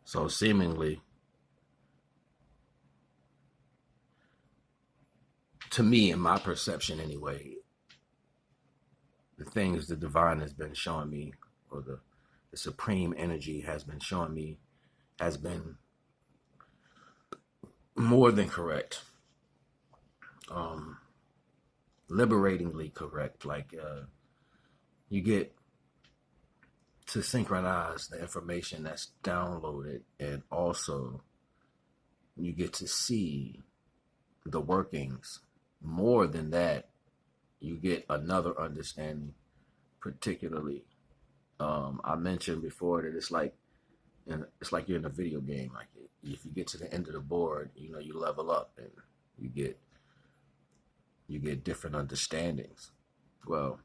So seemingly, to me, in my perception anyway, the things the divine has been showing me, or the supreme energy has been showing me, has been more than correct. Um, Liberatingly correct. Like you get to synchronize the information that's downloaded, and also you get to see the workings. More than that, you get another understanding. Particularly, I mentioned before that it's like you're in a video game. Like if you get to the end of the board, you know, you level up and you get you get different understandings. Well,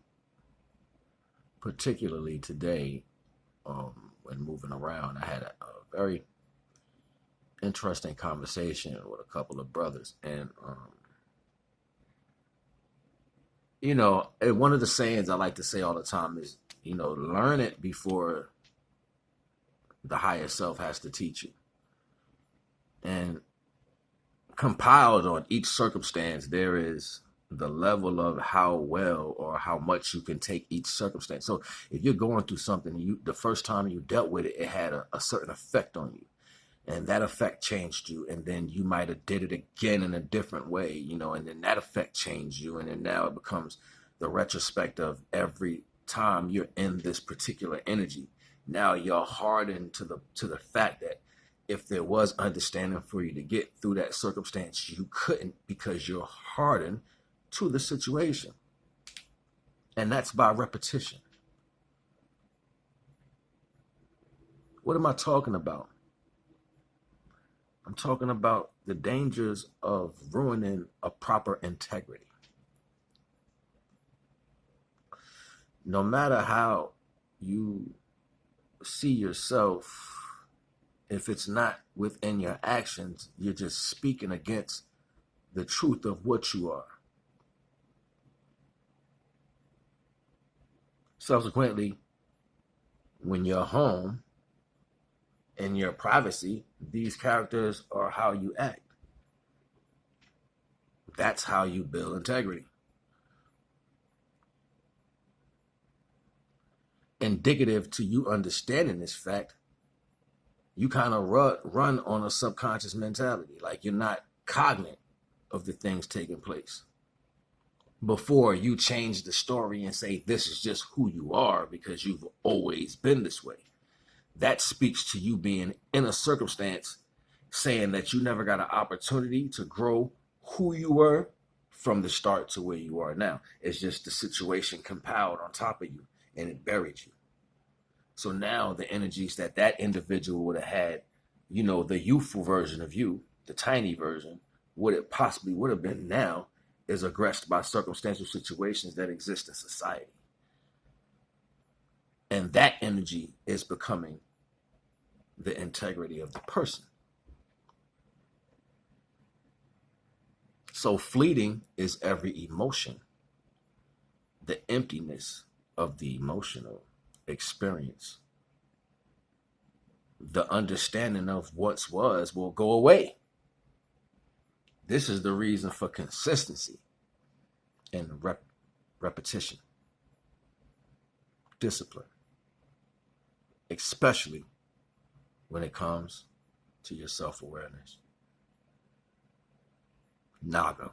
particularly today, when moving around, I had a very interesting conversation with a couple of brothers, and you know, one of the sayings I like to say all the time is, you know, learn it before the higher self has to teach you. And compiled on each circumstance, there is the level of how well or how much you can take each circumstance. So if you're going through something, the first time you dealt with it, it had a certain effect on you, and that effect changed you, and then you might have did it again in a different way, you know, and then that effect changed you, and then now it becomes the retrospect of every time you're in this particular energy. Now you're hardened to the fact that if there was understanding for you to get through that circumstance, you couldn't, because you're hardened to the situation. And that's by repetition. What am I talking about? I'm talking about the dangers of ruining a proper integrity. No matter how you see yourself, if it's not within your actions, you're just speaking against the truth of what you are. Subsequently, when you're home, in your privacy, these characters are how you act. That's how you build integrity. Indicative to you understanding this fact, you kind of run on a subconscious mentality. Like you're not cognizant of the things taking place. Before you change the story and say this is just who you are because you've always been this way. That speaks to you being in a circumstance saying that you never got an opportunity to grow who you were from the start to where you are now. It's just the situation compiled on top of you and it buried you. So now the energies that that individual would have had, you know, the youthful version of you, the tiny version, what it possibly would have been now is aggressed by circumstantial situations that exist in society. And that energy is becoming the integrity of the person. So fleeting is every emotion, the emptiness of the emotional experience. The understanding of what's was will go away. This is the reason for consistency and repetition, discipline, especially when it comes to your self-awareness. NAGA.